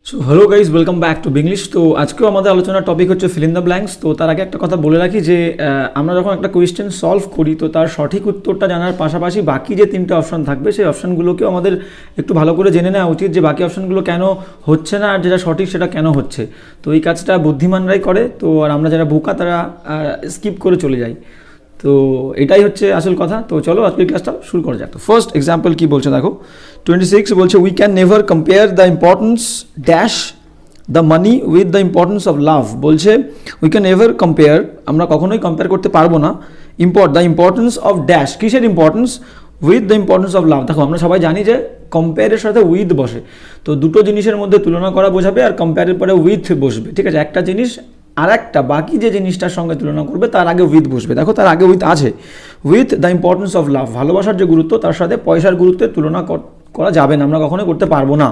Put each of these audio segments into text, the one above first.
So hello guys, welcome back to Binglish. তো আজকেও আমাদের আলোচনার টপিক হচ্ছে ফিল ইন দ্য ব্ল্যাঙ্কস। তো তার আগে একটা কথা বলে রাখি যে আমরা যখন একটা কোয়েশ্চেন সলভ করি তো তার সঠিক উত্তরটা জানার পাশাপাশি বাকি যে তিনটে অপশন থাকবে সেই অপশানগুলোকেও আমাদের একটু ভালো করে জেনে নেওয়া উচিত যে বাকি অপশানগুলো কেন হচ্ছে না আর যেটা সঠিক সেটা কেন হচ্ছে। তো এই কাজটা বুদ্ধিমানরাই করে, তো আর আমরা যারা বোকা তারা স্কিপ করে চলে যাই। তো এটাই হচ্ছে আসল কথা। তো চলো আজকের ক্লাসটা শুরু করা যাক। তো ফার্স্ট এক্সাম্পল কি বলছে দেখো, 26 বলছে we can never compare the importance dash the money with the importance of love. বলছে উই ক্যান নেভার কম্পেয়ার, আমরা কখনোই কম্পেয়ার করতে পারবো না দ্য ইম্পর্টেন্স অফ ড্যাশ, কিসের importance, with the importance of love. দেখো আমরা সবাই জানি যে কম্পেয়ারের সাথে উইথ বসে, তো দুটো জিনিসের মধ্যে তুলনা করা বোঝাবে আর কম্পেয়ারের পরে উইথ বসবে, ঠিক আছে। একটা জিনিস আর একটা বাকি যে জিনিসটার সঙ্গে তুলনা করবে তার আগে উইথ বসবে। দেখো তার আগে উইথ আছে, with the importance of love, ভালোবাসার যে গুরুত্ব তার সাথে পয়সার গুরুত্বের তুলনা করা যাবে না, আমরা কখনোই করতে পারবো না।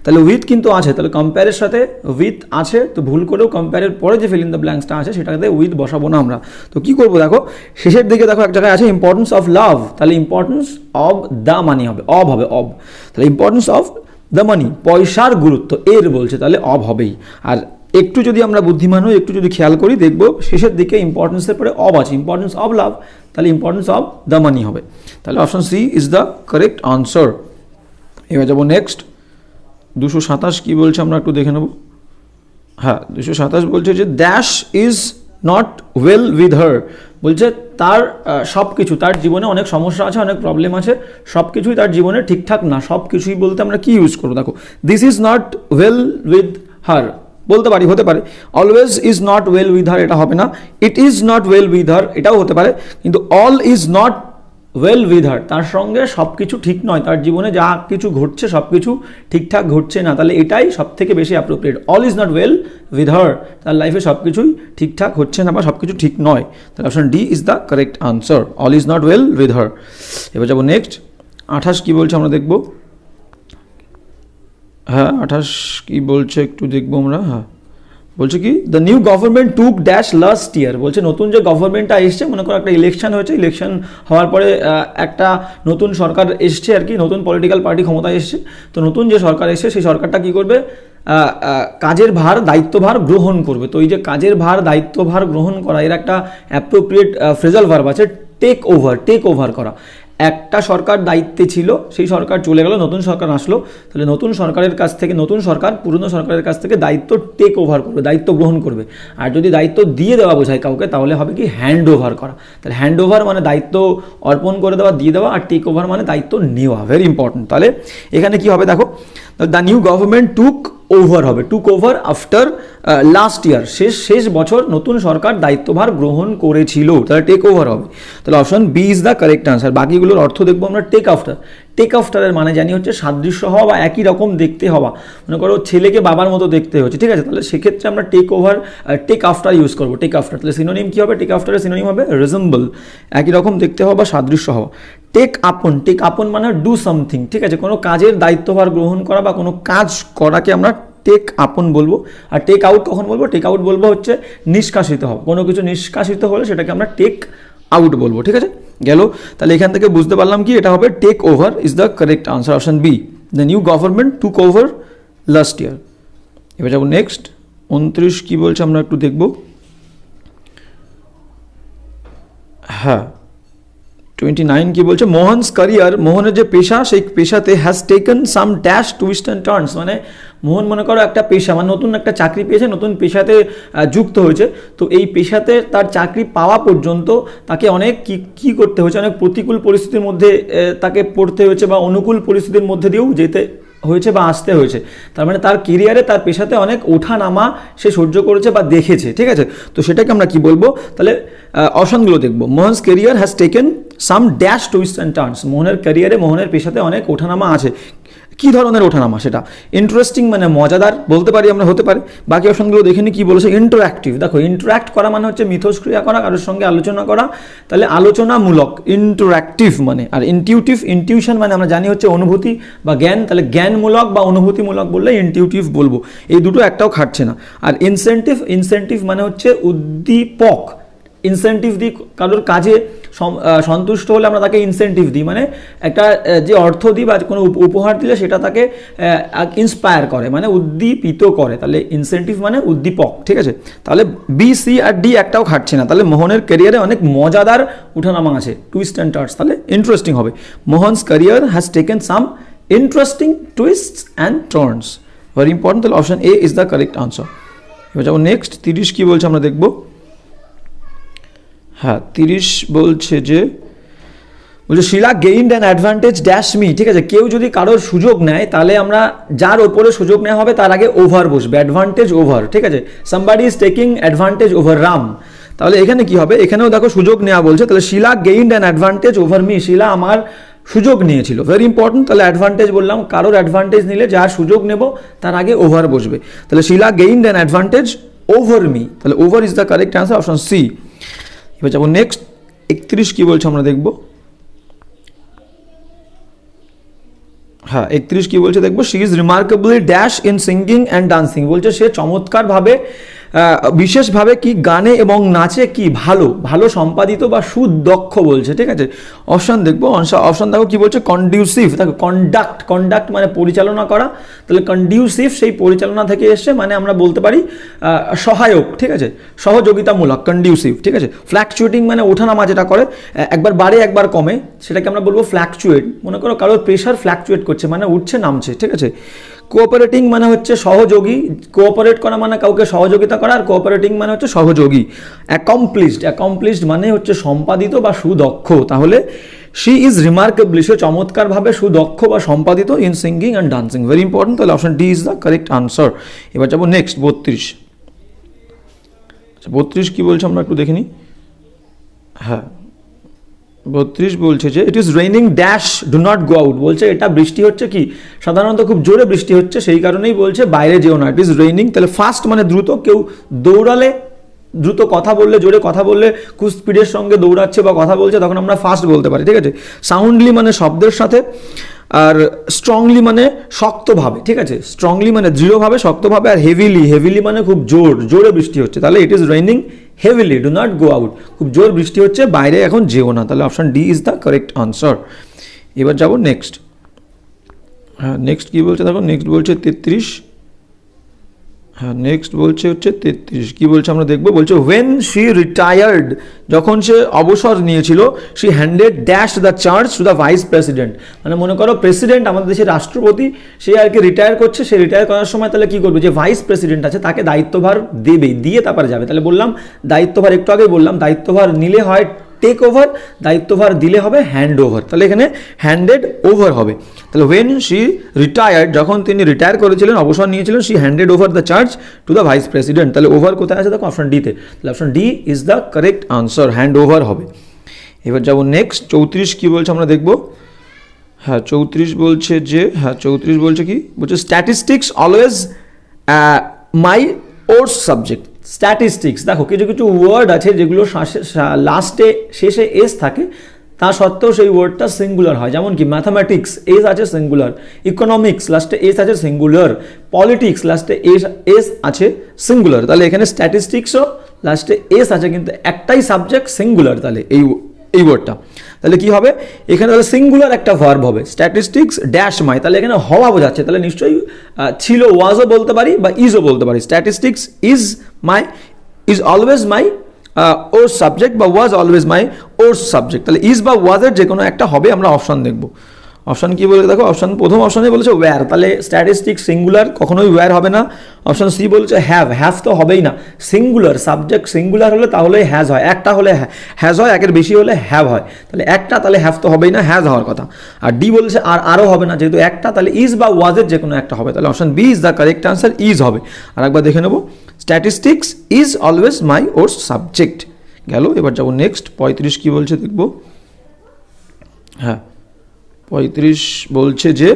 তাহলে উইথ কিন্তু আছে, তাহলে কম্পেয়ারের সাথে উইথ আছে, তো ভুল করেও কম্পেয়ারের পরে যে ফিল ইন দ্য ব্ল্যাঙ্কসটা আছে সেটাতে উইথ বসাবো না আমরা। তো কী করবো দেখো, শেষের দিকে দেখো এক জায়গায় আছে ইম্পর্টেন্স অফ লাভ, তাহলে ইম্পর্টেন্স অফ দ্য মানি হবে, অব হবে, অব। তাহলে ইম্পর্টেন্স অফ দ্য মানি, পয়সার গুরুত্ব এর বলছে, তাহলে অব হবেই। আর একটু যদি আমরা বুদ্ধিমান হই, একটু যদি খেয়াল করি, দেখবো শেষের দিকে ইম্পর্টেন্সের পরে অব আছে, ইম্পর্টেন্স অফ লাভ, তাহলে ইম্পর্টেন্স অফ দ্য মানি হবে। তাহলে option C is the correct answer. এবার যাবো নেক্সট, 227 কী বলছে আমরা একটু দেখে নেব। হ্যাঁ, 227 বলছে যে dash is not well with her, বলছে তার সব কিছু, তার জীবনে অনেক সমস্যা আছে, অনেক প্রবলেম আছে, সব কিছুই তার জীবনে ঠিকঠাক না। সব কিছুই বলতে আমরা কি ইউজ করবো দেখো, this is not well with her বলতে পারি, হতে পারে। Always is not well with her, এটা হবে না। ইট is not well with her, এটাও হতে পারে। কিন্তু all is not well with her, তার সঙ্গে সব কিছু ঠিক নয়, তার জীবনে যা কিছু ঘটছে সব কিছু ঠিকঠাক ঘটছে না, তাহলে এটাই সব থেকে বেশি appropriate. All is not well with her, তার লাইফে সব কিছুই ঠিকঠাক হচ্ছে না বা সব কিছু ঠিক নয়, তাহলে option D is the correct answer, all is not well with her. এবার যাবো নেক্সট, 28 কী বলছে আমরা দেখবো। হ্যাঁ 28 কী বলছে একটু দেখবো আমরা। হ্যাঁ বলছে কি, the new government took dash last year, বলছে নতুন যে গভর্নমেন্টটা এসছে, মনে করো একটা ইলেকশন হয়েছে, ইলেকশন হওয়ার পরে একটা নতুন সরকার এসছে আর কি, নতুন পলিটিক্যাল পার্টি ক্ষমতায় এসছে। তো নতুন যে সরকার এসছে সেই সরকারটা কী করবে, কাজের ভার দায়িত্বভার গ্রহণ করবে। তো এই যে কাজের ভার দায়িত্বভার গ্রহণ করা, এর একটা অ্যাপ্রোপ্রিয়েট ফ্রেজাল ভার্ব আছে, টেক ওভার, টেক ওভার করা। একটা সরকার দায়িত্বে ছিল, সেই সরকার চলে গেল, নতুন সরকার আসলো, তাহলে নতুন সরকারের কাছ থেকে, নতুন সরকার পুরনো সরকারের কাছ থেকে দায়িত্ব টেক ওভার করবে, দায়িত্ব গ্রহণ করবে। আর যদি দায়িত্ব দিয়ে দেওয়া বোঝায় কাউকে, তাহলে হবে কি হ্যান্ড ওভার করা। তাহলে হ্যান্ড ওভার মানে দায়িত্ব অর্পণ করে দেওয়া, দিয়ে দেওয়া, আর টেক ওভার মানে দায়িত্ব নেওয়া, ভেরি ইম্পর্টেন্ট। তাহলে এখানে কি হবে দেখো, the new government took over হবে, took over after last year, শেষ বছর নতুন সরকার দায়িত্বভার গ্রহণ করেছিল, তাহলে টেক ওভার হবে। তাহলে option B is the correct answer. বাকিগুলোর অর্থ দেখবো আমরা। টেক আফটার, টেক আফটারের মানে জানি হচ্ছে সাদৃশ্য হওয়া বা একই রকম দেখতে হওয়া, মনে করো ছেলেকে বাবার মতো দেখতে হচ্ছে, ঠিক আছে, তাহলে সেক্ষেত্রে আমরা take over, take after use করবো, টেক আফটার। তাহলে সিনোনিম কী হবে, টেক আফটারের সিনোনিম হবে রিজেম্বল, একই রকম দেখতে হওয়া বা সাদৃশ্য হওয়া। টেক আপন, টেক আপন মানে ডু সামথিং, ঠিক আছে, কোনো কাজের দায়িত্বভার গ্রহণ করা বা কোনো কাজ করাকে আমরা টেক আপন বলবো। আর টেক আউট কখন বলবো, টেক আউট বলবো হচ্ছে নিষ্কাশিত হওয়া, কোনো কিছু নিষ্কাশিত হলে সেটাকে আমরা টেক আউট বলবো, ঠিক আছে, গেল। তাহলে এখান থেকে বুঝতে পারলাম কি এটা হবে take over is the correct answer, option B, the new government took over last year. এবার যাবো নেক্সট, 29 কী বলছে আমরা একটু দেখবো। হ্যাঁ 29 কি বলছে, মোহনস ক্যারিয়ার, মোহনের যে পেশা সেই পেশাতে has taken some dash twist and turns, মানে মোহন মনে করো একটা পেশা, মানে নতুন একটা চাকরি পেয়েছে, নতুন পেশাতে যুক্ত হয়েছে, তো এই পেশাতে তার চাকরি পাওয়া পর্যন্ত তাকে অনেক কী করতে হয়েছে, অনেক প্রতিকূল পরিস্থিতির মধ্যে তাকে পড়তে হয়েছে বা অনুকূল পরিস্থিতির মধ্যে দিয়েও যেতে হয়েছে বা আসতে হয়েছে। তার মানে তার কেরিয়ারে, তার পেশাতে অনেক ওঠা নামা সে সহ্য করেছে বা দেখেছে, ঠিক আছে। তো সেটাকে আমরা কি বলবো, তাহলে অপশনগুলো দেখবো। Mohan's career has taken some dash twist and turns, মোহনের ক্যারিয়ারে, মোহনের পেশাতে অনেক ওঠানামা আছে। কী ধরনের ওঠানামা, সেটা ইন্টারেস্টিং মানে মজাদার বলতে পারি আমরা, হতে পারে। বাকি অপশনগুলো দেখে নিই কী বলেছে। ইন্টারঅ্যাক্টিভ, দেখো ইন্টারঅ্যাক্ট করা মানে হচ্ছে মিথস্ক্রিয়া করা, কারোর সঙ্গে আলোচনা করা, তাহলে আলোচনামূলক ইন্টারঅ্যাক্টিভ মানে। আর ইনটিউটিভ, ইনটিউশন মানে আমরা জানি হচ্ছে অনুভূতি বা জ্ঞান, তাহলে জ্ঞানমূলক বা অনুভূতিমূলক বললে ইনটিউটিভ বলবো, এই দুটো একটাও খাটছে না। আর ইনসেন্টিভ, ইনসেন্টিভ মানে হচ্ছে উদ্দীপক, ইনসেন্টিভ দিই, কারোর কাজে সন্তুষ্ট হলে আমরা তাকে ইনসেন্টিভ দিই, মানে একটা যে অর্থ দিই বা কোনো উপহার দিলে সেটা তাকে ইন্সপায়ার করে, মানে উদ্দীপিত করে। তাহলে ইনসেন্টিভ মানে উদ্দীপক, ঠিক আছে। তাহলে বি, সি আর ডি একটাও খাটছে না। তাহলে মোহনের ক্যারিয়ারে অনেক মজাদার উঠানামা আছে, টুইস্ট অ্যান্ড টার্নস, তাহলে ইন্টারেস্টিং হবে। Mohan's career has taken some interesting twists and turns, very important. তাহলে option A is the correct answer. এবার যাবো নেক্সট 30 কি বলছে আমরা দেখব। হ্যাঁ 30 বলছে Sheela gained an advantage dash me, ঠিক আছে। কেউ যদি কারোর সুযোগ নেয় তাহলে আমরা যার ওপরে সুযোগ নেওয়া হবে তার আগে ওভার বসবে, অ্যাডভান্টেজ ওভার, ঠিক আছে। Somebody is taking advantage over Ram, তাহলে এখানে কি হবে, এখানেও দেখো সুযোগ নেওয়া বলছে, তাহলে Sheela gained an advantage over me, Sheela আমার সুযোগ নিয়েছিল, ভেরি ইম্পর্টেন্ট। তাহলে অ্যাডভান্টেজ বললাম, কারোর অ্যাডভান্টেজ নিলে যার সুযোগ নেব তার আগে ওভার বসবে, তাহলে Sheela gained an advantage over me, তাহলে over is the correct answer, option C. এবার যাবো নেক্সট 31 কি বলছে আমরা দেখব। হ্যাঁ 31 কি বলছে দেখবো, she is remarkably dash in singing and dancing, বলছে সে চমৎকারভাবে বিশেষভাবে কি গানে এবং নাচে কি ভালো সম্পাদিত বা সুদক্ষ বলছে, ঠিক আছে। অপশান দেখবো, অপশান দেখো কি বলছে, কন্ডিউসিভ, দেখো কন্ডাক্ট মানে পরিচালনা করা, তাহলে কন্ডিউসিভ সেই পরিচালনা থেকে এসছে, মানে আমরা বলতে পারি সহায়ক, ঠিক আছে, সহযোগিতামূলক, কন্ডিউসিভ, ঠিক আছে। ফ্ল্যাকচুয়েটিং মানে ওঠানামা যেটা করে, একবার বাড়ে একবার কমে, সেটাকে আমরা বলবো ফ্ল্যাকচুয়েট। মনে করো কারোর প্রেশার ফ্ল্যাকচুয়েট করছে, মানে উঠছে নামছে, ঠিক আছে। কোঅপারেটিং মানে হচ্ছে সহযোগী, কোঅপারেট করা মানে কাউকে সহযোগিতা করা, আর কোঅপারেটিং মানে হচ্ছে সহযোগী। অ্যাকমপ্লিশড মানে হচ্ছে সম্পাদিত বা সুদক্ষ, তাহলে শি ইজ রিমার্কেবলি, সে চমৎকারভাবে সুদক্ষ বা সম্পাদিত in singing and dancing, very important. তাহলে option D is the correct answer. এবার যাবো নেক্সট 32। 32 কি বলছে আমরা একটু দেখে নিই। হ্যাঁ 32 বলছে যে it is raining dash do not go out, বলছে এটা বৃষ্টি হচ্ছে কি, সাধারণত খুব জোরে বৃষ্টি হচ্ছে, সেই কারণেই বলছে বাইরে যেও না। ইট ইজ রেইনিং, তাহলে ফাস্ট মানে দ্রুত, কেউ দৌড়ালে, দ্রুত কথা বললে, জোরে কথা বললে, খুব স্পিডের সঙ্গে দৌড়াচ্ছে বা কথা বলছে, তখন আমরা ফাস্ট বলতে পারি, ঠিক আছে। সাউন্ডলি মানে শব্দের সাথে, আর স্ট্রংলি মানে শক্তভাবে, ঠিক আছে। স্ট্রংলি মানে দৃঢ়ভাবে, শক্তভাবে, আর হেভিলি মানে খুব জোরে বৃষ্টি হচ্ছে, তাহলে it is raining heavily, do not go out, খুব জোর বৃষ্টি হচ্ছে, বাইরে এখন যেও না, তাহলে option D is the correct answer. এবার যাবো নেক্সট। হ্যাঁ নেক্সট কি বলছে দেখো, নেক্সট বলছে 33। হ্যাঁ নেক্সট বলছে হচ্ছে 33 কি বলছে আমরা দেখবো, বলছে ওয়েন শি রিটায়ার্ড, যখন সে অবসর নিয়েছিল, she handed dash the charge to the vice president, মানে মনে করো প্রেসিডেন্ট, আমাদের দেশের রাষ্ট্রপতি, সে আর কি রিটায়ার করছে, সে রিটায়ার করার সময় তাহলে কি করবে, যে ভাইস প্রেসিডেন্ট আছে তাকে দায়িত্বভার দেবে, দিয়ে তারপরে যাবে। তাহলে বললাম দায়িত্বভার, একটু আগেই বললাম দায়িত্বভার নিলে হয় টেক ওভার, দায়িত্বভার দিলে হবে হ্যান্ড ওভার, তাহলে এখানে হ্যান্ডেড ওভার হবে। তাহলে ওয়েন শি রিটায়ার্ড, যখন তিনি রিটায়ার করেছিলেন, অবসর নিয়েছিলেন, she handed over the charge to the vice president, তাহলে ওভার কোথায় আছে দেখো, অপশন ডিতে, তাহলে option D is the correct answer, hand over হবে। এবার যাবো নেক্সট 34 কি বলছে আমরা দেখবো। হ্যাঁ 34 বলছে যে, হ্যাঁ 34 বলছে কি, বলছে statistics always my worse subject. Statistics, দেখো কিছু কিছু ওয়ার্ড আছে যেগুলো লাস্টে শেষে এস থাকে, তা সত্ত্বেও সেই ওয়ার্ডটা সিঙ্গুলার হয়, যেমন কি ম্যাথামেটিক্স এস আছে সিঙ্গুলার, ইকোনমিক্স লাস্টে এস আছে সিঙ্গুলার, পলিটিক্স লাস্টে এস আছে সিঙ্গুলার, তাহলে এখানে স্ট্যাটিস্টিক্সও লাস্টে এস আছে, কিন্তু একটাই সাবজেক্ট সিঙ্গুলার, তাহলে এই ওয়ার্ডটা, তাহলে কি হবে এখানে, তাহলে সিঙ্গুলার একটা ভার্ব হবে, স্ট্যাটিস্টিক্স ড্যাশ মাই, তাহলে এখানে হওয়া বোঝাচ্ছে, তাহলে নিশ্চয়ই ছিল, ওয়াজও বলতে পারি বা ইজও বলতে পারি। Statistics is always my or subject, বা was always my or subject, তাহলে ইজ বা ওয়াজের যে কোনো একটা হবে, আমরা অপশন দেখবো। অপশন কি বলে দেখো, অপশন প্রথম অপশনে বলেছে ওয়্যার, তাহলে স্ট্যাটিস্টিক্স সিঙ্গুলার, কখনোই ওয়্যার হবে না। অপশন সি বলছে হ্যাভ তো হবেই না, সিঙ্গুলার সাবজেক্ট সিঙ্গুলার হলে তাহলে হ্যাজ হয়, একটা হলে হ্যাজ হয়, একের বেশি হলে হ্যাভ হয়, তাহলে একটা, তাহলে হ্যাভ তো হবেই না, হ্যাজ হওয়ার কথা। আর ডি বলছে আরও হবে না, যেহেতু একটা, তাহলে ইজ বা ওয়াজের যে কোনো একটা হবে, তাহলে option B is the correct answer, is হবে। আর একবার দেখে নেবো, statistics is always my or subject গেল। এবার যাবো নেক্সট 35 কি বলছে দেখবো। হ্যাঁ 35 বলছে যে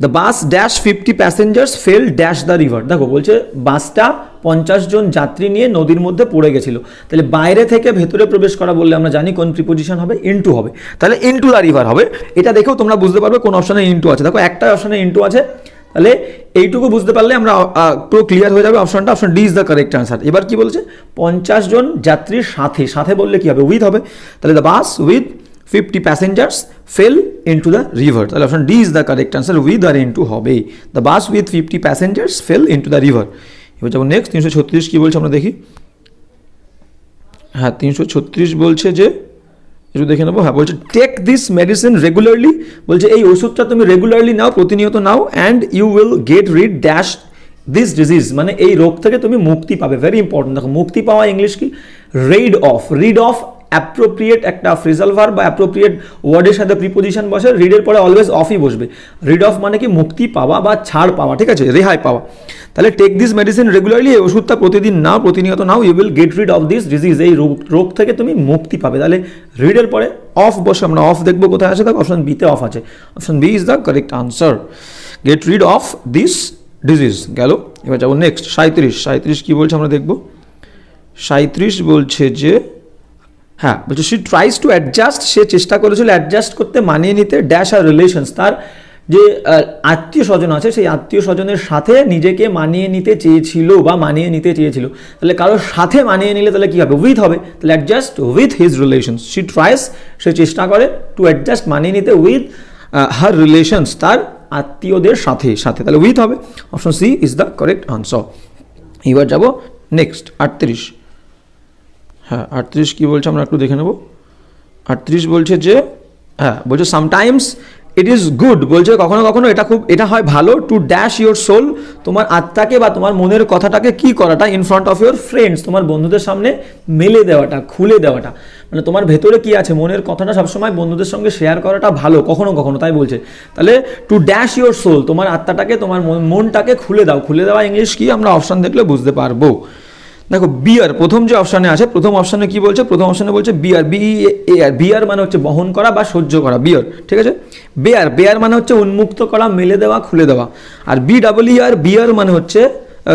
the bus dash 50 passengers fail dash the river, দেখো বলছে বাসটা 50 জন যাত্রী নিয়ে নদীর মধ্যে পড়ে গেছিল, তাহলে বাইরে থেকে ভেতরে প্রবেশ করা বললে আমরা জানি কোন প্রিপোজিশন হবে, ইনটু হবে, তাহলে ইনটু দ্য রিভার হবে। এটা দেখেও তোমরা বুঝতে পারবে কোন অপশনে ইনটু আছে, দেখো একটা অপশনে ইনটু আছে, তাহলে এইটুকু বুঝতে পারলে আমরা পুরো ক্লিয়ার হয়ে যাবে অপশনটা। Option D is the correct answer. এবার কি বলছে, 50 জন যাত্রীর সাথে, সাথে বললে কি হবে, উইথ হবে। তাহলে the bus with 50 passengers fell into the river. তাহলে option D is the correct answer, with or into হবে। The bus with 50 passengers fell into the river. এবার যাবো নেক্সট, 336 কি বলছে আমরা দেখি। হ্যাঁ 336 বলছে যে, একটু দেখে নেবো। হ্যাঁ বলছে টেক দিস মেডিসিন রেগুলারলি, বলছে এই ওষুধটা তুমি রেগুলারলি নাও, প্রতিনিয়ত নাও, and you will get rid dash this disease, মানে এই রোগ থেকে তুমি মুক্তি পাবে। ভেরি ইম্পর্টেন্ট, দেখো মুক্তি পাওয়া ইংলিশ কি, read of. Read of appropriate একটা ফ্রেজাল ভার্ব বা অ্যাপ্রোপ্রিয়েট ওয়ার্ডের সাথে প্রিপোজিশন বসে, রিডের পরে অলওয়েজ অফই বসবে। রিড অফ মানে কি মুক্তি পাওয়া বা ছাড় পাওয়া, ঠিক আছে, রেহাই পাওয়া। তাহলে টেক দিস মেডিসিন রেগুলারলি, এই ওষুধটা প্রতিদিন নাও, প্রতিনিয়ত নাও, you will get rid of this disease, এই রোগ থেকে তুমি মুক্তি পাবে। তাহলে রিডের পরে অফ বসে, আমরা অফ দেখবো কোথায় আছে, দেখো অপশন বিতে অফ আছে। Option B is the correct answer, get rid of this disease গেল। এবার যাবো নেক্সট 37 কি বলছে আমরা দেখবো। 37 বলছে যে, হ্যাঁ বলছে শি ট্রাইস টু অ্যাডজাস্ট, সে চেষ্টা করেছিল অ্যাডজাস্ট করতে, মানিয়ে নিতে, ড্যাশ আর রিলেশনস, তার যে আত্মীয় স্বজন আছে সেই আত্মীয় স্বজনের সাথে নিজেকে মানিয়ে নিতে চেয়েছিল বা মানিয়ে নিতে চেয়েছিল। তাহলে কারোর সাথে মানিয়ে নিলে তাহলে কি হবে, উইথ হবে। তাহলে adjust with his relations, she tries, সে চেষ্টা করে, টু অ্যাডজাস্ট মানিয়ে নিতে, উইথ হার রিলেশনস, তার আত্মীয়দের সাথে, তাহলে উইথ হবে। Option C is the correct answer. এবার যাব নেক্সট 38। হ্যাঁ 38 কি বলছে আমরা একটু দেখে নেব। 38 বলছে যে, হ্যাঁ বলছে সামটাইমস ইট ইজ গুড, বলছে কখনো কখনো এটা হয় ভালো, টু ড্যাশ ইউর সোল, তোমার আত্মাকে বা তোমার মনের কথাটাকে কি করাটা, in front of your friends, তোমার বন্ধুদের সামনে মেলে দেওয়াটা, খুলে দেওয়াটা, মানে তোমার ভেতরে কি আছে মনের কথাটা সবসময় বন্ধুদের সঙ্গে শেয়ার করাটা ভালো কখনো কখনো, তাই বলছে। তাহলে টু ড্যাশ ইউর সোল, তোমার আত্মাটাকে, তোমার মনটাকে খুলে দাও। খুলে দেওয়া ইংলিশ কি, আমরা অপশন দেখলে বুঝতে পারবো। দেখো বিয়ার প্রথম যে অপশানে আছে, প্রথম অপশানে কি বলছে, প্রথম অপশানে বলছে বিয়ার, বিএআর, বিয়ার মানে হচ্ছে বহন করা বা সহ্য করা, বিয়ার, ঠিক আছে। বেয়ার মানে হচ্ছে উন্মুক্ত করা, মেলে দেওয়া, খুলে দেওয়া। আর বিডব্লিউআর, বিয়ার মানে হচ্ছে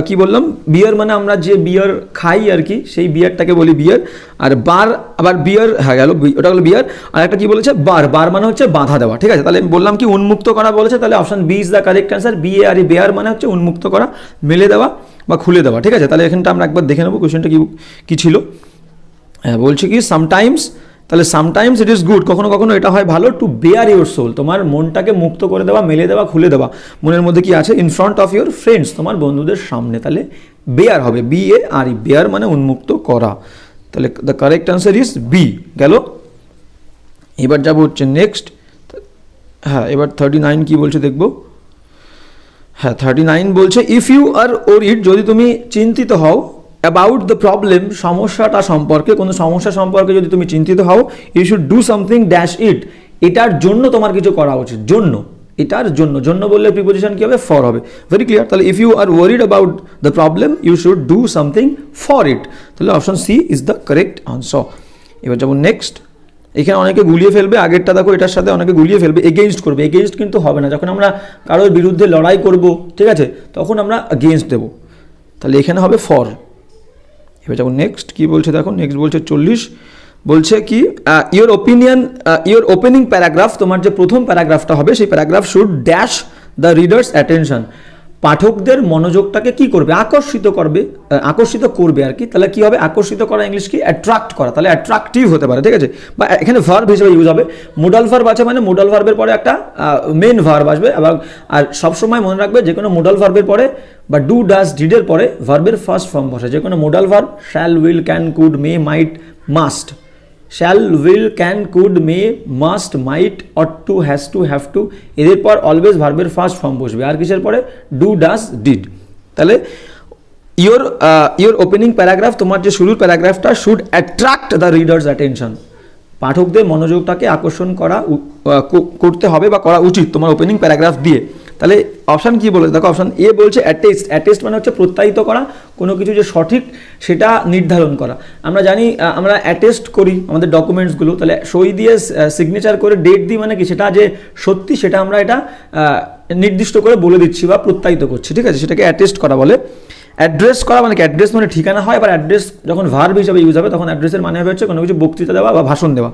কি বললাম, বিয়ার মানে আমরা যে বিয়ার খাই আর কি, সেই বিয়ারটাকে বলি বিয়ার। আর বার, আবার বিয়ার, হ্যাঁ গেল, ওটা হলো বিয়ার। আর একটা কি বলেছে, বার মানে হচ্ছে বাধা দেওয়া, ঠিক আছে। তাহলে বললাম কি উন্মুক্ত করা বলেছে, তাহলে option B is the correct answer. BAR, bare মানে হচ্ছে উন্মুক্ত করা, মেলে দেওয়া বা খুলে দেওয়া, ঠিক আছে। তাহলে এখানটা আমরা একবার দেখে নেবো কোয়েশ্চেনটা কি ছিল। হ্যাঁ বলছে কি সামটাইমস, তাহলে সামটাইমস ইট ইজ গুড, কখনো কখনো এটা হয় ভালো, টু বেয়ার ইউর সোল, তোমার মনটাকে মুক্ত করে দেওয়া, মেলে দেওয়া, খুলে দেওয়া, মনের মধ্যে কি আছে, in front of your friends, তোমার বন্ধুদের সামনে। তাহলে বেয়ার হবে, BARE, বেয়ার মানে উন্মুক্ত করা। তাহলে the correct answer is B গেল। এবার যাবো হচ্ছে নেক্সট। হ্যাঁ এবার 39 কি বলছে দেখবো। হ্যাঁ 39 বলছে ইফ ইউ আর ওরিড, যদি তুমি চিন্তিত হও, অ্যাবাউট দ্য প্রবলেম, সমস্যাটা সম্পর্কে, কোনো সমস্যা সম্পর্কে যদি তুমি চিন্তিত হও, you should do something dash it, এটার জন্য তোমার কিছু করা উচিত, জন্য, এটার জন্য বললে প্রিপোজিশন কি হবে, ফর হবে। Very clear. তাহলে if you are worried about the problem, you should do something for it. তাহলে option C is the correct answer. এবার যাবো নেক্সট। এখানে অনেকে গুলিয়ে ফেলবে, আগেরটা দেখো এটার সাথে অনেকে গুলিয়ে ফেলবে, এগেইনস্ট করবে। এগেইনস্ট কিন্তু হবে না, যখন আমরা কারোর বিরুদ্ধে লড়াই করব, ঠিক আছে, তখন আমরা এগেইনস্ট দেবো। তাহলে এখানে হবে ফর। এবার যাবো নেক্সট কি বলছে দেখো। নেক্সট বলছে 40, বলছে কি your opinion, your opening paragraph, তোমার যে প্রথম প্যারাগ্রাফটা হবে সেই paragraph should dash the reader's attention, পাঠকদের মনোযোগটাকে কি করবে, আকর্ষিত করবে আর কি। তাহলে কি হবে, আকর্ষিত করা ইংলিশ কি, অ্যাট্রাক্ট করা। তাহলে অ্যাট্রাকটিভ হতে পারে, ঠিক আছে, বা এখানে ভার্ব হিসেবে ইউজ হবে। মোডাল ভার্ব আছে মানে মোডাল ভার্বের পরে একটা মেন ভার্ব আসবে। আর সবসময় মনে রাখবে যে কোনো মোডাল ভার্বের পরে বা ডু ডাজ ডিডের পরে ভার্বের ফার্স্ট ফর্ম বসে। যে কোনো modal verb, shall, will, can, could, may, might, must, shall, will, can, could, may, must, might, ought to, has to, have to, এদের পর অলওয়েজ ভার্বের ফার্স্ট ফর্ম বসবে। আর কিসের পরে, ডু, ডাজ, ডিড। তাহলে ইওর ওপেনিং প্যারাগ্রাফ, তোমার যে শুরুর প্যারাগ্রাফটা, should attract the reader's attention, পাঠকদের মনোযোগটাকে আকর্ষণ করতে হবে বা করা উচিত তোমার ওপেনিং প্যারাগ্রাফ দিয়ে। তাহলে অপশান কি বলে দেখো, অপশান এ বলছে অ্যাটেস্ট। অ্যাটেস্ট মানে হচ্ছে প্রত্যায়িত করা, কোনো কিছু যে সঠিক সেটা নির্ধারণ করা। আমরা জানি আমরা অ্যাটেস্ট করি আমাদের ডকুমেন্টসগুলো, তাহলে সই দিয়ে সিগনেচার করে ডেট দিই, মানে কি সেটা যে সত্যি সেটা আমরা এটা নির্দিষ্ট করে বলে দিচ্ছি বা প্রত্যায়িত করছি, ঠিক আছে, সেটাকে অ্যাটেস্ট করা বলে। অ্যাড্রেস করা মানে কি, অ্যাড্রেস মানে ঠিকানা হয়, আবার অ্যাড্রেস যখন ভার্ব হিসাবে ইউজ হবে তখন অ্যাড্রেসের মানে হবে হচ্ছে কোনো কিছু বক্তৃতা দেওয়া বা ভাষণ দেওয়া।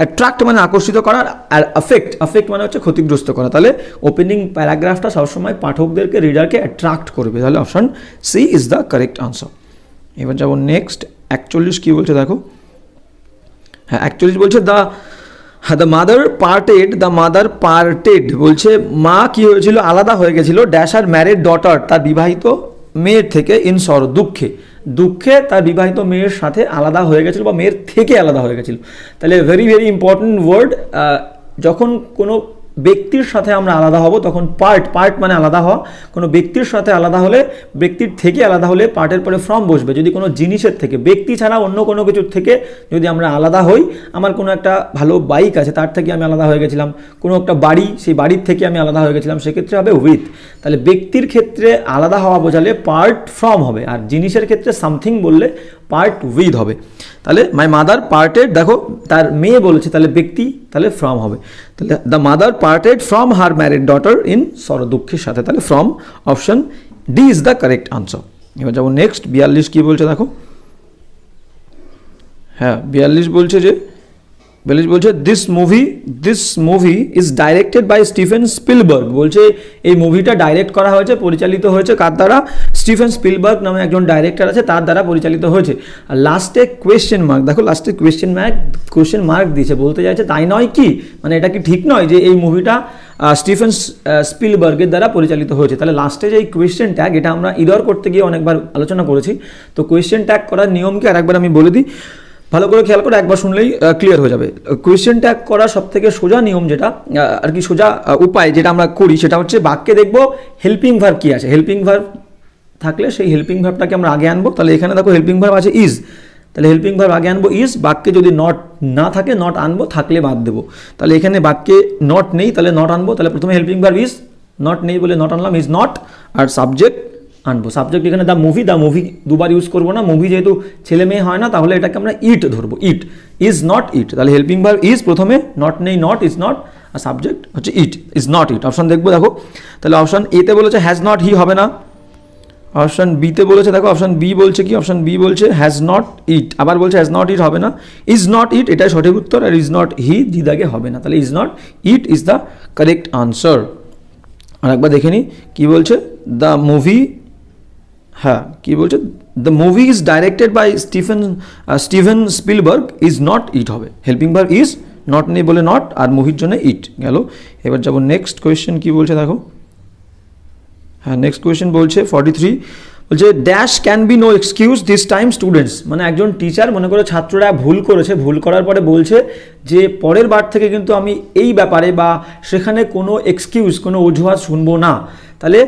অ্যাট্রাক্ট মানে আকর্ষিত করা, আর আফেক্ট মানে হচ্ছে ক্ষতিগ্রস্ত করা। তাহলে ওপেনিং প্যারাগ্রাফটা সবসময় পাঠকদেরকে, রিডারকে অ্যাট্রাক্ট করবে। তাহলে option C is the correct answer. এবার যাবো নেক্সট 41 কী বলছে দেখো। হ্যাঁ 41 বলছে দ্য মাদার পার্টেড বলছে মা কি হয়েছিল, আলাদা হয়ে গেছিল ড্যাশ আর ম্যারিড ডটার, তার বিবাহিত মেয়ের থেকে, ইন সরো দুঃখে তার বিবাহিত মেয়ের সাথে আলাদা হয়ে গেছিল বা মেয়ের থেকে আলাদা হয়ে গেছিল। তাহলে ভেরি ভেরি ইম্পর্টেন্ট ওয়ার্ড। যখন কোনো ব্যক্তির সাথে আমরা আলাদা হব তখন পার্ট মানে আলাদা হওয়া। কোনো ব্যক্তির সাথে আলাদা হলে, ব্যক্তির থেকে আলাদা হলে পার্টের পরে ফ্রম বসবে। যদি কোনো জিনিসের থেকে, ব্যক্তি ছাড়া অন্য কোনো কিছুর থেকে যদি আমরা আলাদা হই, আমার কোনো একটা ভালো বাইক আছে তার থেকে আমি আলাদা হয়ে গেছিলাম, কোনো একটা বাড়ি, সেই বাড়ির থেকে আমি আলাদা হয়ে গেছিলাম, সেক্ষেত্রে হবে উইথ। তাহলে ব্যক্তির ক্ষেত্রে আলাদা হওয়া বোঝালে পার্ট ফ্রম হবে, আর জিনিসের ক্ষেত্রে সামথিং বললে পার্ট উইথ হবে। তাহলে মাই মাদার পার্টেড, দেখো তার মেয়ে বলেছে তাহলে ব্যক্তি, তাহলে ফ্রম হবে। তাহলে the mother parted from her married daughter in সরো, দুঃখের সাথে, তাহলে from option D is the correct answer. এবার যাবো নেক্সট 42 কী বলছে দেখো। হ্যাঁ 42 বলছে this movie is directed by Steven Spielberg. বলছে এই মুভিটা ডাইরেক্ট করা হয়েছে, পরিচালিত হয়েছে কার দ্বারা, স্টিফেন স্পিলবার্গ নামে একজন ডাইরেক্টর আছে, তার দ্বারা পরিচালিত হয়েছে। আর লাস্টে কোয়েশ্চেন মার্ক, দেখো লাস্টে কোয়েশ্চেন মার্ক দিয়েছে, বলতে চাইছে তাই নয় কি, মানে এটা কি ঠিক নয় যে এই মুভিটা স্টিফেন স্পিলবার্গের দ্বারা পরিচালিত হয়েছে। তাহলে লাস্টে যে এই কোয়েশ্চেন ট্যাগ, এটা আমরা ইরর করতে গিয়ে অনেকবার আলোচনা করেছি। তো কোয়েশ্চেন ট্যাগ করার নিয়মকে আরেকবার আমি বলে দিই, ভালো করে খেয়াল করে একবার শুনলেই ক্লিয়ার হয়ে যাবে। কোয়েশ্চেন ট্যাগ করার সব থেকে সোজা নিয়ম যেটা আর কি, সোজা উপায় যেটা আমরা করি সেটা হচ্ছে বাক্যে দেখবো হেল্পিং ভার্ব কী আছে, হেল্পিং ভার্ব থাকলে সেই হেল্পিং ভার্বটাকে আমরা আগে আনবো। তাহলে এখানে দেখো হেল্পিং ভার্ব আছে ইজ, তাহলে হেল্পিং ভার্ব আগে আনবো ইজ। বাক্যে যদি নট না থাকে নট আনবো, থাকলে বাদ দেবো। তাহলে এখানে বাক্যে নট নেই, তাহলে নট আনবো। তাহলে প্রথমে হেল্পিং ভার্ব ইজ, নট নেই বলে নট আনলাম, ইজ নট, আর সাবজেক্ট আনবো। সাবজেক্ট এখানে দ্য মুভি দুবার ইউজ করবো না, মুভি যেহেতু ছেলে মেয়ে হয় না, তাহলে এটাকে আমরা ইট ধরবো, ইট ইজ নট ইট। তাহলে হেল্পিং ভার্ব ইজ প্রথমে, নট নেই নট, ইজ নট, আর সাবজেক্ট হচ্ছে it, is not it. Option দেখবো দেখো, তাহলে অপশন এতে বলেছে হ্যাজ নট হি, হবে না। অপশন বিতে বলেছে দেখো, অপশন বি বলছে কি, অপশন বি বলছে হ্যাজ নট ইট, আবার বলছে হ্যাজ নট ইট, হবে না। ইজ নট ইট এটাই সঠিক উত্তর, আর ইজ নট হি দিদাগে হবে না। তাহলে is not it is the correct answer. আর একবার দেখে নিই কী বলছে, দ্য মুভি, হ্যাঁ কী বলছে, the movie is directed by Steven Spielberg, is not it হবে। হেল্পিং ভার্ব ইজ, নট নেই বলে নট, আর মুভির জন্য ইট গেল। এবার যাবো নেক্সট কোয়েশ্চেন কী বলছে দেখো। হ্যাঁ নেক্সট কোয়েশ্চেন বলছে 43, বলছে dash can be no excuse this time students. মানে একজন টিচার, মনে করে ছাত্ররা ভুল করেছে, ভুল করার পরে বলছে যে পরের বার থেকে কিন্তু আমি এই ব্যাপারে বা সেখানে কোনো এক্সকিউজ, কোনো অজুহাত শুনবো না। তাহলে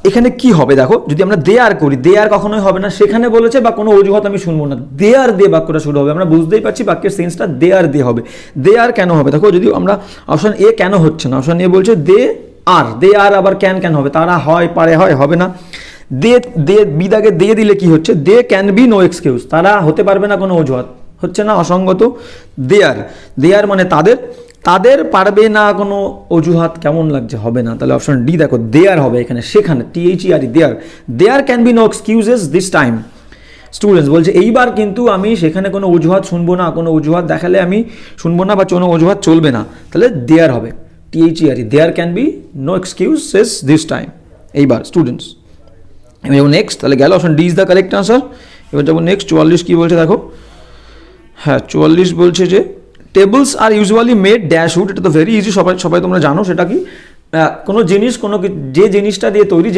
এখানে কি হবে দেখো, যদি আমরা দেয়ার করি, দেয়ার কখনোই হবে না, সেখানে বলেছে বা কোনো অজুহাত আমি শুনবো না, দেয়ার দিয়ে বাক্যটা শুরু হবে। আমরা বুঝতেই পারছি বাক্যের সেন্সটা দেয়ার দিয়ে হবে। দেয়ার কেন হবে দেখো, যদি আমরা অপশন এ কেন হচ্ছে না, অপশন এ বলছে দে আর আবার ক্যান হবে, তারা হয়, পারে হয়, হবে না। বিদাগে দিয়ে দিলে কি হচ্ছে, they can be no excuse, তারা হতে পারবে না কোনো অজুহাত, হচ্ছে না, অসঙ্গত। দেয়ার মানে তাদের পারবে না কোনো অজুহাত, কেমন লাগছে, হবে না। তাহলে অপশন ডি দেখো, দেয়ার হবে এখানে, সেখানে, THERE, there can be no excuses this time students. বলছে এইবার কিন্তু আমি সেখানে কোনো অজুহাত শুনবো না, কোনো অজুহাত দেখালে আমি শুনবো না, বা কোনো অজুহাত চলবে না। তাহলে দেয়ার হবে, THERE, there can be no excuses this time. এইবার স্টুডেন্টস, এবার যাবো নেক্সট, তাহলে গেল option D is the correct answer. এবার যাবো নেক্সট 44 কী বলছে দেখো। হ্যাঁ 44 বলছে যে tables are usually made dash would. এটা তো ভেরি ইজি, সবাই তোমরা জানো। সেটা কি, কোনো জিনিস, যে জিনিসটা দিয়ে তৈরি,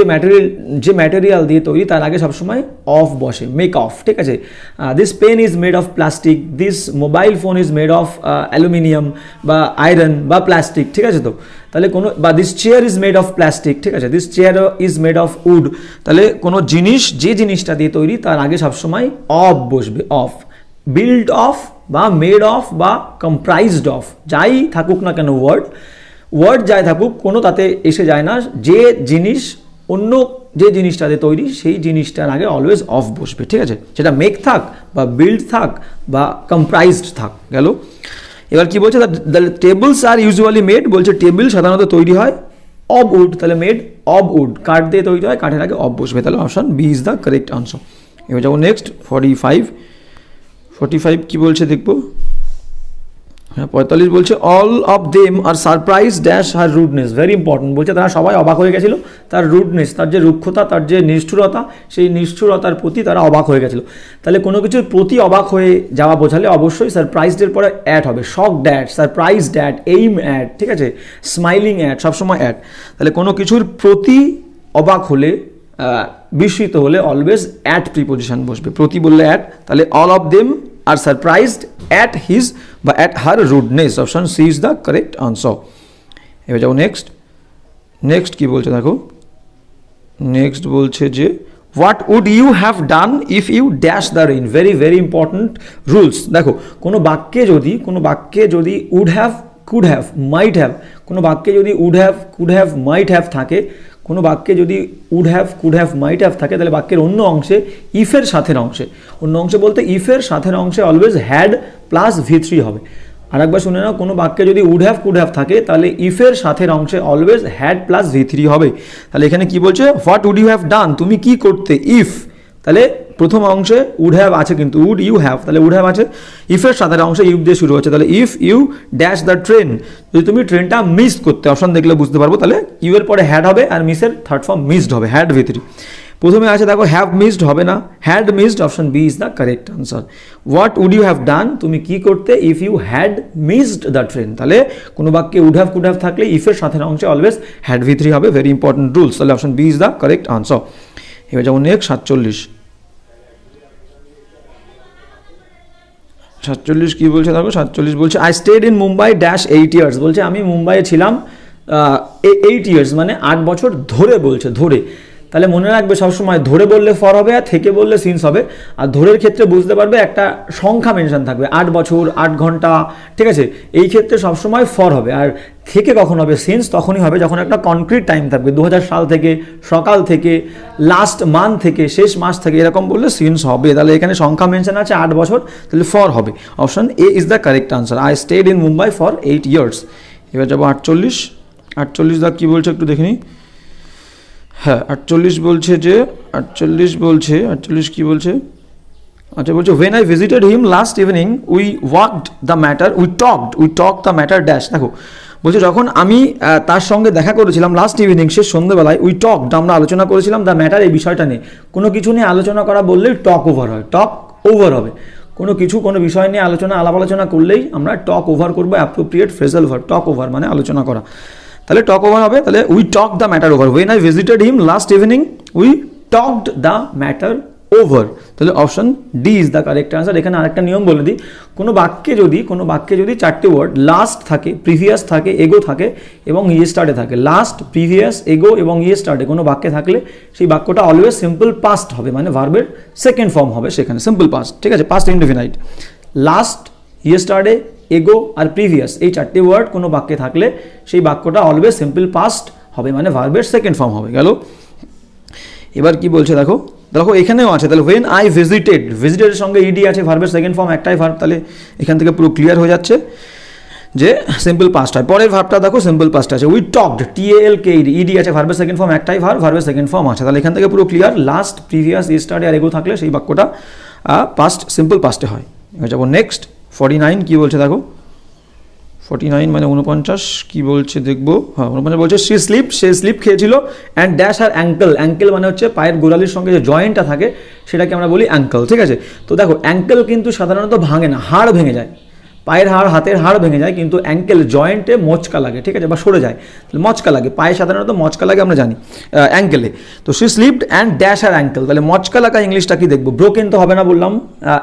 যে ম্যাটেরিয়াল দিয়ে তৈরি, তার আগে সবসময় অফ বসে, মেক অফ, ঠিক আছে। This pen is made of plastic, this mobile phone is made of aluminium বা আয়রন বা প্লাস্টিক, ঠিক আছে। তো তাহলে কোনো, বা this chair is made of plastic, ঠিক আছে, this chair is made of wood. তাহলে কোনো জিনিস, যে জিনিসটা দিয়ে তৈরি, তার আগে সবসময় অফ বসবে, অফ। বিল্ড অফ বা মেড অফ বা কম্প্রাইজড অফ, যাই থাকুক না কেন ওয়ার্ড যাই থাকুক, কোনো তাতে এসে যায় না। যে জিনিস, অন্য যে জিনিসটাতে তৈরি, সেই জিনিসটার আগে অলওয়েজ অফ বসবে, ঠিক আছে। সেটা মেক থাক বা বিল্ড থাক বা কম্প্রাইজড থাক, গেল। এবার কি বলছে, the tables are usually made, বলছে টেবিল সাধারণত তৈরি হয় অফ উড, তাহলে মেড অব উড, কাঠ দিয়ে তৈরি হয়, কাঠের আগে অব বসবে, তাহলে option B is the correct answer. এবার যাবো নেক্সট 45 কি বলছে দেখবো। হ্যাঁ 45 বলছে all of them are surprise dash her rudeness, very important, বলছে তারা সবাই অবাক হয়ে গেছিলো তার রুডনেস, তার যে রুক্ষতা, তার যে নিষ্ঠুরতা, সেই নিষ্ঠুরতার প্রতি তারা অবাক হয়ে গেছিলো। তাহলে কোনো কিছুর প্রতি অবাক হয়ে যাওয়া বোঝালে অবশ্যই সারপ্রাইজডের পরে অ্যাড হবে, shocked at, surprised at, aim at, ঠিক আছে, স্মাইলিং অ্যাড, সবসময় অ্যাড। তাহলে কোনো কিছুর প্রতি অবাক হলে, বিস্মিত হলে অলওয়েজ অ্যাট প্রিপোজিশন বসবে, প্রতি বললে অ্যাট, তাহলে all of them are surprised at his বা at her rudeness, option C is the correct answer. এবার যাবো নেক্সট কি বলছে দেখো, নেক্সট বলছে যে what would you have done if you dash the rain, very very important rules. দেখো কোনো বাক্যে যদি would have, could have, might have, কোনো বাক্যে যদি would have, could have, might have থাকে, কোনো বাক্যে যদি would have, could have, might have থাকে, তাহলে বাক্যের অন্য অংশে, ইফের সাথের অংশে, অন্য অংশে বলতে ইফের সাথের অংশে অলওয়েজ হ্যাড প্লাস V3 হবে। আর একবার শুনে নাও, কোনো বাক্যে যদি উড হ্যাভ, কুড হ্যাভ থাকে, তাহলে ইফের সাথের অংশে অলওয়েজ হ্যাড প্লাস V3 হবে। তাহলে এখানে কি বলছে, what would you have done, তুমি কি করতে, ইফ, তাহলে প্রথম অংশে উড হ্যাভ আছে, কিন্তু উড ইউ হ্যাভ, তাহলে উড হ্যাভ আছে, ইফের সাথের অংশে ইউ দিয়ে শুরু হচ্ছে, তাহলে if you dash the train, যদি তুমি ট্রেনটা মিস করতে, অপশন দেখলে বুঝতে পারবো, তাহলে ইউ এর পরে হ্যাড হবে আর মিসের থার্ড ফর্ম মিসড হবে, হ্যাড V3। প্রথমে আছে দেখো হ্যাভ মিসড হবে না, had missed, option B is the correct answer. What would you have done, তুমি কি করতে if you had missed the train, তাহলে কোনো বাক্যে উড হ্যাভ, কুড হ্যাভ থাকলে ইফের সাথের অংশে অলওয়েজ হ্যাড V3 হবে, ভেরি ইম্পর্টেন্ট রুলস, তাহলে option B is the correct answer. এবার যেমন নেক্সট 47 কি বলছে দেখো, 47 বলছে I stayed in Mumbai dash 8 years, বলছে আমি মুম্বাইয়ে ছিলাম 8 ইয়ার্স, মানে 8 বছর ধরে, বলছে ধরে। তাহলে মনে রাখবে সবসময় ধরে বললে ফর হবে আর থেকে বললে সিন্স হবে। আর ধরের ক্ষেত্রে বুঝতে পারবে একটা সংখ্যা মেনশন থাকবে, 8 বছর, 8 ঘন্টা, ঠিক আছে, এই ক্ষেত্রে সবসময় ফর হবে। আর থেকে কখন হবে, সিন্স তখনই হবে যখন একটা কনক্রিট টাইম থাকবে, 2000 সাল থেকে, সকাল থেকে, লাস্ট মান্থ থেকে, শেষ মাস থেকে, এরকম বললে সিন্স হবে। তাহলে এখানে সংখ্যা মেনশন আছে 8 বছর, তাহলে ফর হবে, option A is the correct answer. I stayed in Mumbai for 8 years. এবার যাবো 48 দা কী বলছে একটু দেখে নিই। হ্যাঁ 48 বলছে যে 48 কি বলছে, আচ্ছা বলছে when I visited him last evening we walked the matter, we talk the matter dash. দেখো বলছে যখন আমি তার সঙ্গে দেখা করেছিলাম লাস্ট ইভিনিং, শেষ সন্ধ্যেবেলায়, উই টকড, আমরা আলোচনা করেছিলাম দ্য ম্যাটার, এই বিষয়টা নিয়ে। কোনো কিছু নিয়ে আলোচনা করা বললেই টক ওভার হয়, টক ওভার হবে। কোনো বিষয় নিয়ে আলাপ আলোচনা করলেই আমরা টক ওভার করবো, appropriate phrasal verb, talk over মানে আলোচনা করা, তাহলে টক ওভার হবে। তাহলে we talk the matter over, when I visited him last evening we talked the matter over, তাহলে option D is the correct answer. এখানে আরেকটা নিয়ম বলে দিই, কোনো বাক্যে যদি 4টে ওয়ার্ড লাস্ট থাকে, প্রিভিয়াস থাকে, এগো থাকে এবং ইয়েস্টারডে থাকে, লাস্ট, প্রিভিয়াস, এগো এবং ইয়েস্টারডে কোনো বাক্যে থাকলে সেই বাক্যটা অলওয়েজ সিম্পল পাস্ট হবে, মানে ভার্বের সেকেন্ড ফর্ম হবে সেখানে, সিম্পল পাস্ট, ঠিক আছে, পাস্ট ইনডেফিনাইট। লাস্ট, ইয়েস্টারডে, এগো আর প্রিভিয়াস, এই 4টে ওয়ার্ড কোনো বাক্যে থাকলে সেই বাক্যটা অলওয়েজ সিম্পল পাস্ট হবে, মানে ভার্বের সেকেন্ড ফর্ম হবে। গেল, এবার কি বলছে দেখো এখানেও আছে, তাহলে ওয়েন আই ভিজিটেডের সঙ্গে ইডি আছে, ভার্বের সেকেন্ড ফর্ম একটাই ভার্ব, তাহলে এখান থেকে পুরো ক্লিয়ার হয়ে যাচ্ছে যে সিম্পল পাস্ট হয়। পরের ভার্বটা দেখো সিম্পল পাস্ট আছে, উই টকড, TALKED, ইডি আছে, ভার্বের সেকেন্ড ফর্ম একটাই ভার্ব, ভার্বের সেকেন্ড ফর্ম আছে, তাহলে এখান থেকে পুরো ক্লিয়ার, লাস্ট, প্রিভিয়াস, ইয়েস্টারডে আর এগো থাকলে সেই বাক্যটা পাস্ট, সিম্পল পাস্টে হয়। এবার যাবো নেক্সট 49 কি বলছে দেখো, 49 মানে 49 কি বলছে দেখবো। হ্যাঁ 49 বলছে সে স্লিপ খেয়েছিল অ্যান্ড ড্যাশ আর অ্যাঙ্কেল মানে হচ্ছে পায়ের গোড়ালির সঙ্গে যে জয়েন্টটা থাকে সেটাকে আমরা বলি অ্যাঙ্কেল, ঠিক আছে। তো দেখো অ্যাঙ্কেল কিন্তু সাধারণত ভাঙে না, হাড় ভেঙে যায়, পায়ের হাড়, হাতের হাড় ভেঙে যায়, কিন্তু অ্যাঙ্কেল জয়েন্টে মচকা লাগে, ঠিক আছে, বা সরে যায়, তাহলে মচকা লাগে, পায়ে সাধারণত মচকা লাগে আমরা জানি, অ্যাঙ্কেলে। তো সে slipped and dash her ankle, তাহলে মচকা লাগা ইংলিশটা কি দেখবো, ব্রোকেন তো হবে না বললাম,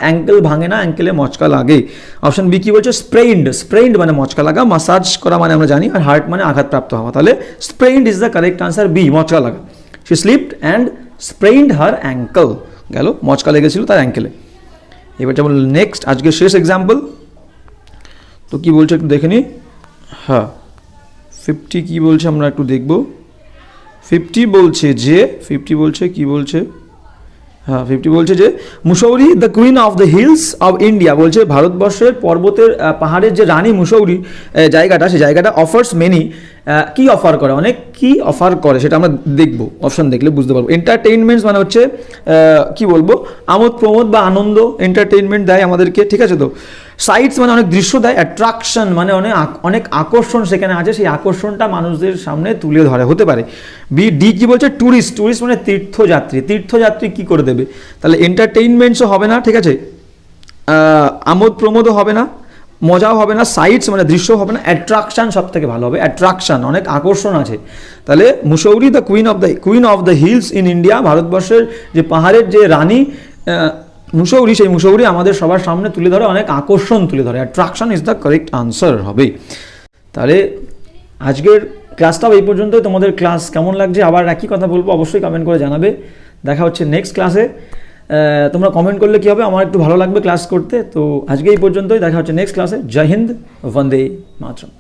অ্যাঙ্কেল ভাঙে না, অ্যাঙ্কেলে মচকা লাগে। অপশন বি কি বলছে, স্প্রেইন্ড মানে মচকা লাগা, মাসাজ করা মানে আমরা জানি, আর হার্ট মানে আঘাতপ্রাপ্ত হওয়া, তাহলে sprained is the correct answer, B, মচকা লাগা। সে slipped and sprained her ankle, গেল, মচকা লেগেছিল তার অ্যাঙ্কেলে। এবার যেমন নেক্সট আজকে শেষ এক্সাম্পল, তো কি বলছে একটু দেখে নিই। হ্যাঁ 50 কি বলছে আমরা একটু দেখব। 50 বলছে কি বলছে, হ্যাঁ 50 বলছে যে Mussoorie the queen of the hills of India, বলছে ভারতবর্ষের পর্বতের পাহাড়ের যে রানী মুসৌরি জায়গাটা, সেই জায়গাটা অফার্স মেনি, কি অফার করে, অনেক কি অফার করে সেটা আমরা দেখবো, অপশন দেখলে বুঝতে পারবো। এন্টারটেইনমেন্টস মানে হচ্ছে কি বলবো, আমোদ প্রমোদ বা আনন্দ, এন্টারটেইনমেন্ট দেয় আমাদেরকে, ঠিক আছে তো। সাইটস মানে অনেক দৃশ্য দেয়, অ্যাট্রাকশন মানে অনেক আকর্ষণ সেখানে আছে, সেই আকর্ষণটা মানুষদের সামনে তুলে ধরে, হতে পারে। ডি কি বলছে, ট্যুরিস্ট, ট্যুরিস্ট মানে তীর্থযাত্রী, তীর্থযাত্রী কি করে দেবে, তাহলে এন্টারটেইনমেন্টসও হবে না, ঠিক আছে, আমোদ প্রমোদও হবে না, মজাও হবে না, সাইটস মানে দৃশ্য হবে না, অ্যাট্রাকশন সব থেকে ভালো হবে, অ্যাট্রাকশন অনেক আকর্ষণ আছে। তাহলে Mussoorie the queen of the hills in India, ভারতবর্ষের যে পাহাড়ের যে রানী মুসৌরি, সেই মুসৌরি আমাদের সবার সামনে তুলে ধরে, অনেক আকর্ষণ তুলে ধরে, attraction is the correct answer হবে। তাহলে আজকের ক্লাসটাও এই পর্যন্তই। তোমাদের ক্লাস কেমন লাগছে আবার একই কথা বলবো, অবশ্যই কমেন্ট করে জানাবে। দেখা হচ্ছে নেক্সট ক্লাসে। তোমরা কমেন্ট করলে কী হবে, আমার একটু ভালো লাগবে ক্লাস করতে। তো আজকে এই পর্যন্তই, দেখা হচ্ছে নেক্সট ক্লাসে। জয় হিন্দ, বন্দে মাতরম।